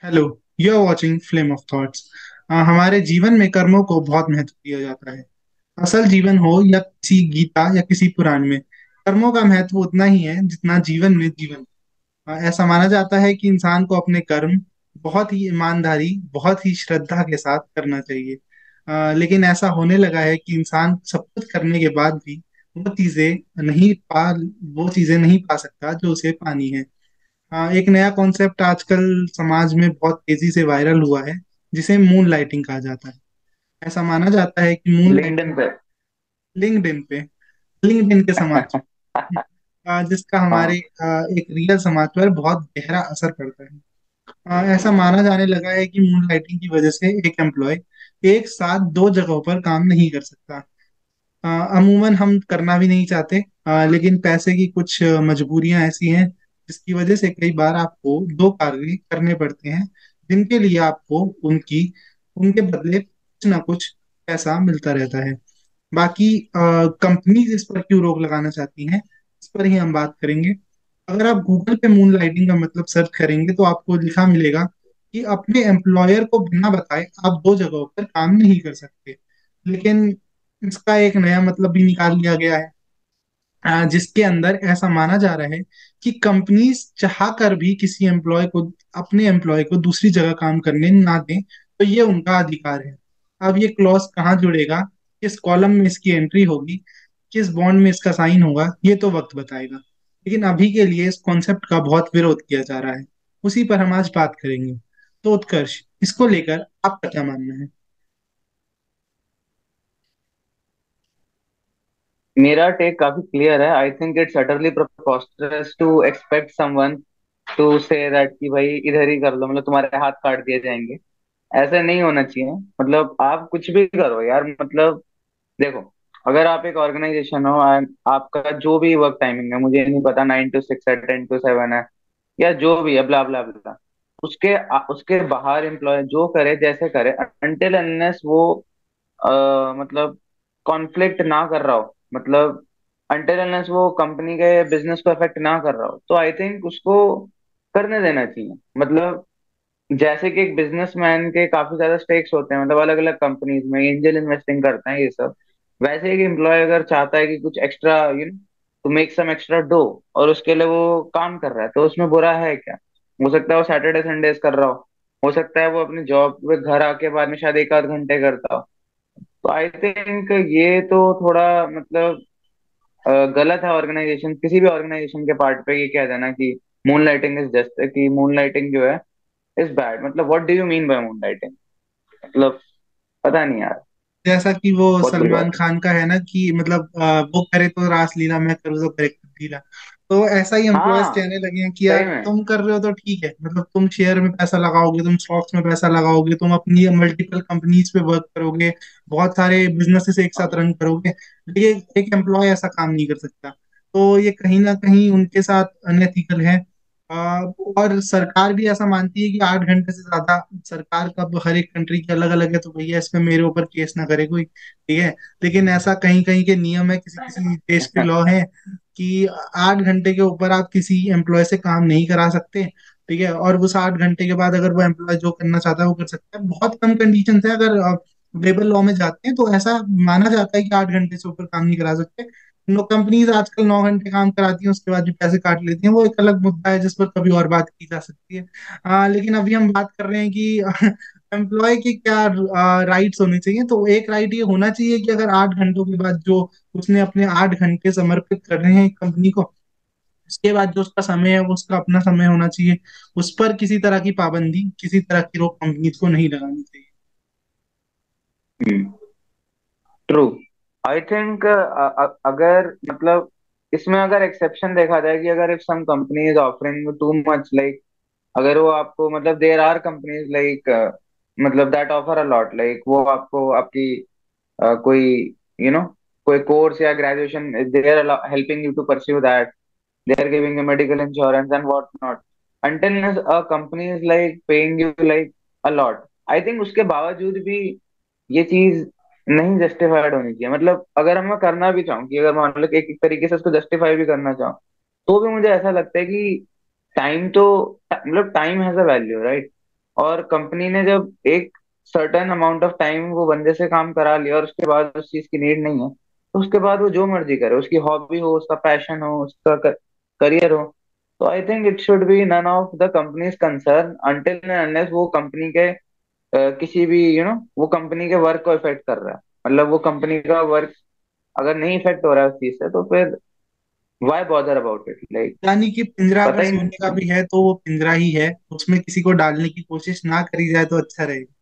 Hello. You are watching flame of thoughts. हमारे जीवन में कर्मों को बहुत महत्व दिया जाता है। असल जीवन हो या किसी गीता या किसी पुराण में, कर्मों का महत्व उतना ही है जितना जीवन में जीवन। ऐसा माना जाता है कि इंसान को अपने कर्म बहुत ही ईमानदारी, बहुत ही श्रद्धा के साथ करना चाहिए। लेकिन ऐसा होने लगा है कि इंसान सब कुछ करने के बाद भी वो चीजें नहीं पा वो चीजें नहीं पा सकता जो उसे पानी है। एक नया कॉन्सेप्ट आजकल समाज में बहुत तेजी से वायरल हुआ है, जिसे मून लाइटिंग कहा जाता है। ऐसा माना जाता है कि मून लिंक्डइन लाइटिंग पे। लिंक्डइन पे, लिंक्डइन के समाज, जिसका हमारे एक रियल समाज पर बहुत गहरा असर पड़ता है। ऐसा माना जाने लगा है कि मून लाइटिंग की वजह से एक एम्प्लॉय एक साथ दो जगहों पर काम नहीं कर सकता। अमूमन हम करना भी नहीं चाहते, लेकिन पैसे की कुछ मजबूरियां ऐसी हैं जिसकी वजह से कई बार आपको दो कार्य करने पड़ते हैं, जिनके लिए आपको उनकी उनके बदले कुछ ना कुछ पैसा मिलता रहता है। बाकी कंपनीज इस पर क्यों रोक लगाना चाहती हैं, इस पर ही हम बात करेंगे। अगर आप गूगल पे मून लाइटिंग का मतलब सर्च करेंगे तो आपको लिखा मिलेगा कि अपने एम्प्लॉयर को बिना बताए आप दो जगहों पर काम नहीं कर सकते। लेकिन इसका एक नया मतलब भी निकाल लिया गया है, जिसके अंदर ऐसा माना जा रहा है कि कंपनीज चाह कर भी किसी एम्प्लॉय को, अपने एम्प्लॉय को दूसरी जगह काम करने ना दें, तो ये उनका अधिकार है। अब ये क्लॉज कहाँ जुड़ेगा, किस कॉलम में इसकी एंट्री होगी, किस बॉन्ड में इसका साइन होगा, ये तो वक्त बताएगा। लेकिन अभी के लिए इस कॉन्सेप्ट का बहुत विरोध किया जा रहा है, उसी पर हम आज बात करेंगे। तो उत्कर्ष, इसको लेकर आपका क्या मानना है? मेरा टेक काफी क्लियर है। I think it's utterly preposterous to expect someone to say that कि भाई इधर ही कर लो, मतलब तुम्हारे हाथ काट दिए जाएंगे। ऐसा नहीं होना चाहिए। मतलब आप कुछ भी करो यार, मतलब देखो, अगर आप एक ऑर्गेनाइजेशन हो and आपका जो भी वर्क टाइमिंग है, मुझे नहीं पता 9 to 6 है, 10 to 7 है, या जो भी है, ब्ला ब्ला ब्ला, उसके बाहर एम्प्लॉय जो करे जैसे करे, अनटिल अनलेस वो मतलब कॉन्फ्लिक्ट ना कर रहा हो, मतलब अनटिल अनलेस वो कंपनी के बिजनेस को अफेक्ट ना कर रहा हो, तो आई थिंक उसको करने देना चाहिए। मतलब जैसे कि एक बिजनेसमैन के काफी ज्यादा स्टेक्स होते हैं, मतलब अलग अलग कंपनीज में एंजल इन्वेस्टिंग करते हैं ये सब। वैसे एक एम्प्लॉय अगर चाहता है कि कुछ extra, to make some extra dough, और उसके लिए वो काम कर रहा है, तो उसमें बुरा है क्या? हो सकता है वो सैटरडे संडेज कर रहा हो सकता है वो अपनी जॉब पे घर आके बाद में शायद एक आध घंटे करता हो। तो आई थिंक ये तो थोड़ा मतलब गलत है ऑर्गेनाइजेशन, किसी भी ऑर्गेनाइजेशन के पार्ट पे ये कह देना कि मून लाइटिंग इज जस्ट, कि मून लाइटिंग जो है इज बैड। मतलब what do you mean by moon lighting? मतलब पता नहीं यार, जैसा कि वो बहुत बुरी सलमान बात है। खान का है ना कि मतलब वो करे तो रासलीला, मैं करूँ तो करे लीला। तो ऐसा ही एम्प्लॉयज हाँ, कहने लगे हैं कि सही यार में। तुम कर रहे हो तो ठीक है, मतलब तुम शेयर में पैसा लगाओगे, तुम स्टॉक्स में पैसा लगाओगे, तुम अपनी मल्टीपल कंपनीज पे वर्क करोगे, बहुत सारे बिजनेसेस एक साथ रन करोगे, लेकिन एक एम्प्लॉय ऐसा काम नहीं कर सकता। तो ये कहीं ना कहीं उनके साथ अनएथिकल है। और सरकार भी ऐसा मानती है कि 8 घंटे से ज्यादा, सरकार का हर एक कंट्री की अलग अलग है, तो भैया इस पे मेरे ऊपर केस ना करे कोई, ठीक है। लेकिन ऐसा कहीं कहीं के नियम है, किसी किसी देश के लॉ है कि 8 घंटे के ऊपर आप किसी एम्प्लॉय से काम नहीं करा सकते, ठीक है। और उस 8 घंटे के बाद अगर वो एम्प्लॉय जो करना चाहता है वो कर सकता है। बहुत कम कंडीशन है, अगर लेबर लॉ में जाते हैं तो ऐसा माना जाता है कि 8 घंटे से ऊपर काम नहीं करा सकते। नो, कंपनीज आजकल 9 घंटे काम कराती हैं, उसके बाद भी पैसे काट लेती हैं, वो एक अलग मुद्दा है जिस पर कभी और बात की जा सकती है। लेकिन अभी हम बात कर रहे हैं कि एम्प्लॉय के क्या राइट्स होने चाहिए। तो एक राइट ये होना चाहिए कि अगर 8 घंटों के बाद जो उसने अपने 8 घंटे समर्पित कर रहे हैं कंपनी को, उसके बाद जो उसका समय है वो उसका अपना समय होना चाहिए। उस पर किसी तरह की पाबंदी, किसी तरह की रोक कंपनीज को नहीं लगानी चाहिए। ट्रू। आई थिंक अगर मतलब इसमें अगर एक्सेप्शन देखा जाए कि अगर if some company is offering too much, like अगर वो आपको, मतलब देयर आर कंपनीज लाइक, मतलब that offer a lot, like वो आपको आपकी कोई यू नो कोई कोर्स या graduation, they are helping you to pursue that, they are giving you medical insurance and what not, until a company is like paying you like a lot, I think उसके बावजूद भी ये चीज नहीं justified होनी चाहिए। मतलब अगर मैं करना भी चाहूँ, कि अगर मान लो कि एक तरीके से उसको जस्टिफाई भी करना चाहूँ, तो भी मुझे ऐसा लगता है कि टाइम तो, मतलब time has a value, right? और कंपनी ने जब एक सर्टेन अमाउंट ऑफ टाइम वो बंदे से काम करा लिया और उसके बाद उस चीज की नीड नहीं है, तो उसके बाद वो जो मर्जी करे, उसकी हॉबी हो, उसका पैशन हो, उसका करियर हो, तो I think it should be none of the companies concern until and unless वो कंपनी के किसी भी वो कंपनी के वर्क को इफेक्ट कर रहा है। मतलब वो कंपनी का वर्क अगर नहीं इफेक्ट हो रहा है उस चीज से, तो फिर why bother about it, like यानी कि पिंजरा पता अगर ही सोने का नहीं। भी है तो वो पिंजरा ही है, उसमें किसी को डालने की कोशिश ना करी जाए तो अच्छा रहेगा।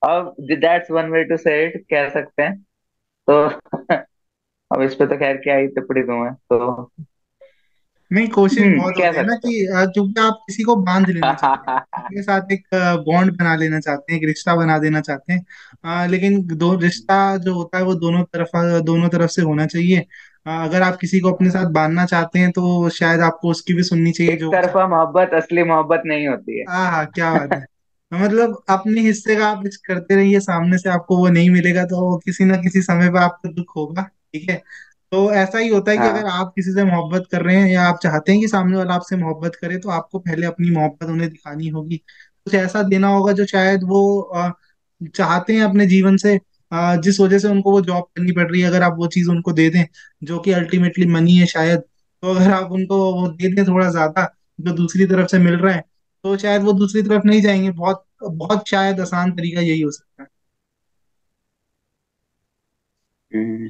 अब दैट्स वन वे टू से इट, कह सकते हैं। तो अब इस पे तो खैर क्या ही टिप्पणी दूं मैं तो। नहीं, कोशिश बहुत कह होती है ना सकते कि क्योंकि आप किसी को बांध लेना चाहते हैं, हैं। अपने साथ एक बॉन्ड बना लेना चाहते हैं, एक रिश्ता बना देना चाहते हैं। लेकिन दो रिश्ता जो होता है वो दोनों तरफ से होना चाहिए। अगर आप किसी को अपने साथ बांधना चाहते हैं तो शायद आपको उसकी भी सुननी चाहिए एक जो वो तरफा चाहता मोहब्बत असली मोहब्बत नहीं होती है। है। हाँ, क्या बात है। मतलब अपने हिस्से का आप करते रहिए, सामने से आपको वो नहीं मिलेगा तो किसी ना किसी समय पर आपको दुख होगा। ठीक है। तो ऐसा ही होता है कि अगर हाँ। आप किसी से मोहब्बत कर रहे हैं या आप चाहते हैं कि सामने वाला आपसे मोहब्बत करे, तो आपको पहले अपनी मोहब्बत उन्हें दिखानी होगी। कुछ ऐसा देना होगा जो शायद वो चाहते हैं अपने जीवन से, जिस वजह से उनको वो जॉब करनी पड़ रही है। अगर आप वो चीज उनको दे दें जो कि अल्टीमेटली मनी है शायद, तो अगर आप उनको वो दे दें थोड़ा ज्यादा जो दूसरी तरफ से मिल रहा है, तो शायद वो दूसरी तरफ नहीं जाएंगे। बहुत बहुत शायद आसान तरीका यही हो सकता है। हम्म।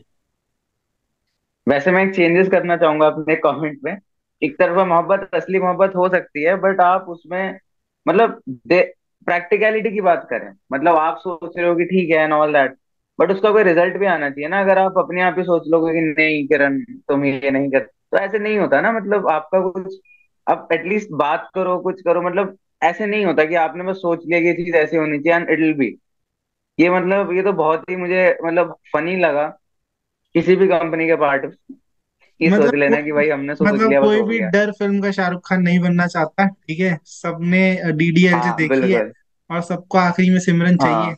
वैसे मैं एक चेंजेस करना चाहूंगा अपने कमेंट में। एक तरफा मोहब्बत असली मोहब्बत हो सकती है, बट आप उसमें मतलब प्रैक्टिकलिटी की बात करें, मतलब आप सोच रहे हो कि ठीक है एंड ऑल दैट, बट उसका कोई रिजल्ट भी आना चाहिए ना। अगर आप अपने आप ही सोच लोगे कि नहीं किरण तुम ये नहीं कर, तो ऐसे नहीं होता ना। मतलब आपका कुछ, आप एटलीस्ट बात करो, कुछ करो। मतलब ऐसे नहीं होता कि आपने बस सोच लिया कि ये चीज ऐसी होनी चाहिए एंड इट विल बी। ये मतलब ये तो बहुत ही मुझे मतलब फनी लगा किसी भी कंपनी के पार्ट, ये मतलब सोच लेना कि कोई भाई हमने सोच मतलब लिया बस कोई हो भी गया। डर फिल्म का शाहरुख खान नहीं बनना चाहता। ठीक है, सबने डीडीएलजे हाँ देखी है बिल्कुल। और सबको आखिरी में सिमरन चाहिए। हाँ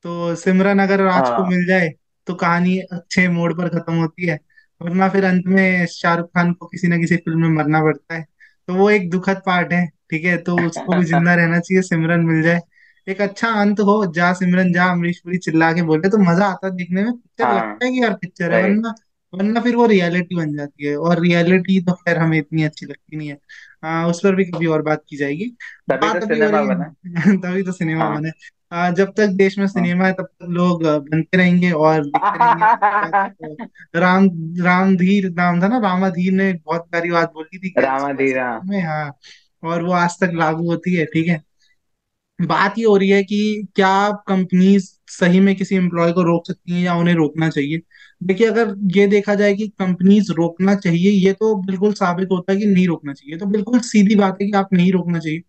तो सिमरन अगर राज को हाँ। मिल जाए तो कहानी अच्छे मोड़ पर खत्म होती है, वरना फिर अंत में शाहरुख खान को किसी ना किसी फिल्म में मरना पड़ता है। तो वो एक दुखद पार्ट है। ठीक है, तो उसको भी जिंदा रहना चाहिए, सिमरन मिल जाए, एक अच्छा अंत हो, जा सिमरन जा अमरीश पुरी चिल्ला के बोले तो मजा आता है देखने में। पिक्चर हाँ लगता है कि यार पिक्चर है, राइट। वरना वरना फिर वो रियलिटी बन जाती है, और रियलिटी तो खैर हमें इतनी अच्छी लगती नहीं है। उस पर भी कभी और बात की जाएगी। तभी तो बात अभी हो सिनेमा रही बना। है तभी तो सिनेमा हाँ। बने। जब तक देश में हाँ। सिनेमा है तब तक लोग बनते रहेंगे और दिखते रहेंगे हमारे साथ। राम रामधीर नाम था ना, रामाधीर ने एक बहुत प्यारी बात बोली थी कैंसर वाली रामाधीरा। फिल्म में। हाँ, और वो आज तक लागू होती है। ठीक है, बात ये हो रही है कि क्या कंपनीज सही में किसी एम्प्लॉय को रोक सकती हैं या उन्हें रोकना चाहिए। देखिए, अगर ये देखा जाए कि कंपनीज रोकना चाहिए, ये तो बिल्कुल साबित होता है कि नहीं रोकना चाहिए, तो बिल्कुल सीधी बात है कि आप नहीं रोकना चाहिए।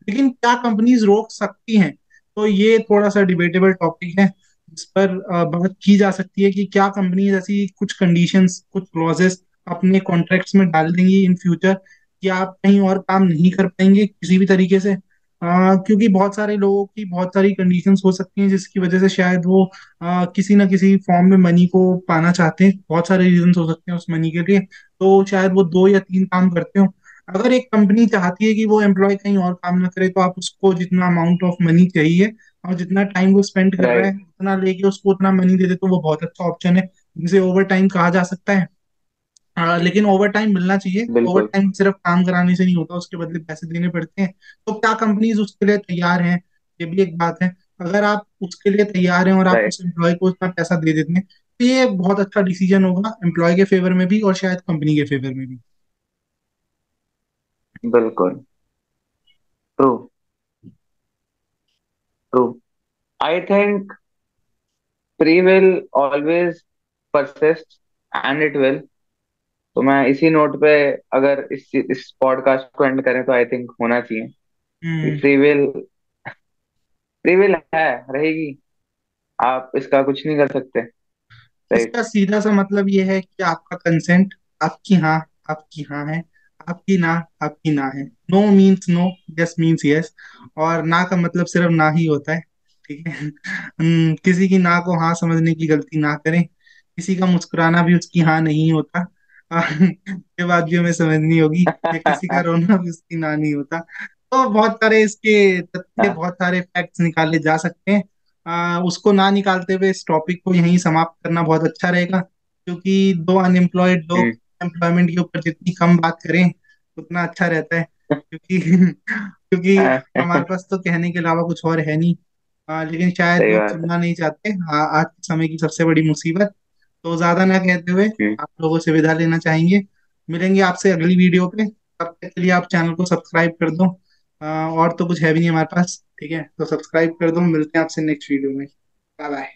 लेकिन क्या कंपनीज रोक सकती हैं, तो ये थोड़ा सा डिबेटेबल टॉपिक है। इस पर बात की जा सकती है कि क्या कंपनीज ऐसी कुछ कंडीशंस, कुछ क्लॉजेस अपने कॉन्ट्रैक्ट्स में डाल देंगी इन फ्यूचर कि आप कहीं और काम नहीं कर पाएंगे किसी भी तरीके से। क्योंकि बहुत सारे लोगों की बहुत सारी कंडीशंस हो सकती हैं जिसकी वजह से शायद वो किसी ना किसी फॉर्म में मनी को पाना चाहते हैं। बहुत सारे रीजंस हो सकते हैं उस मनी के लिए, तो शायद वो दो या तीन काम करते हो। अगर एक कंपनी चाहती है कि वो एम्प्लॉय कहीं और काम ना करे, तो आप उसको जितना अमाउंट ऑफ मनी चाहिए और जितना टाइम वो स्पेंड कर रहा है राइट। उतना लेके उसको उतना मनी दे दे, तो वो बहुत अच्छा ऑप्शन है जिसे ओवर टाइम कहा जा सकता है। लेकिन ओवर टाइम मिलना चाहिए। ओवर बिल्कुल। टाइम सिर्फ काम कराने से नहीं होता, उसके बदले पैसे देने पड़ते हैं। तो क्या कंपनीज उसके लिए तैयार हैं, ये भी एक बात है। अगर आप उसके लिए तैयार हैं और आप राइट। उस एम्प्लॉय को उतना पैसा दे देते हैं, तो ये बहुत अच्छा डिसीजन होगा एम्प्लॉय के फेवर में भी और शायद कंपनी के फेवर में भी। बिल्कुल। True. True. I think free will always persist and it will. तो मैं इसी नोट पे, अगर इस पॉडकास्ट को एंड करें, तो आई थिंक होना चाहिए कि हम्म फ्री विल है, रहेगी। आप इसका कुछ नहीं कर सकते। राइट। इसका सीधा सा मतलब ये है कि आपका कंसेंट, आपकी हाँ आपकी हाँ है, आपकी ना आपकी ना है। No means no, yes means yes, और ना का मतलब सिर्फ ना ही होता है। ठीक है। किसी की ना को हाँ समझने की गलती ना करें, किसी का मुस्कुराना भी उसकी हाँ नहीं होता। ये बात भी हमें समझनी होगी कि किसी का रोना भी उसकी ना नहीं होता। तो बहुत सारे इसके तथ्य, हाँ। बहुत सारे फैक्ट्स निकाले जा सकते हैं। उसको ना निकालते हुए इस टॉपिक को यहीं समाप्त करना बहुत अच्छा रहेगा, क्योंकि दो अनएम्प्लॉयड लोग हम्म। एम्प्लॉयमेंट के ऊपर जितनी कम बात करें उतना अच्छा रहता है। क्योंकि क्योंकि हमारे पास तो कहने के अलावा कुछ और है नहीं। लेकिन शायद सही लोग बात है। सुनना नहीं चाहते। आज के समय की सबसे बड़ी मुसीबत। तो ज्यादा ना कहते हुए हम्म। आप लोगों से विदा लेना चाहेंगे। मिलेंगे आपसे अगली वीडियो पे। तब तक के लिए आप चैनल को सब्सक्राइब कर दो। और तो कुछ है भी नहीं हमारे पास। ठीक है, तो सब्सक्राइब कर दो। मिलते हैं आपसे नेक्स्ट वीडियो में। Bye bye.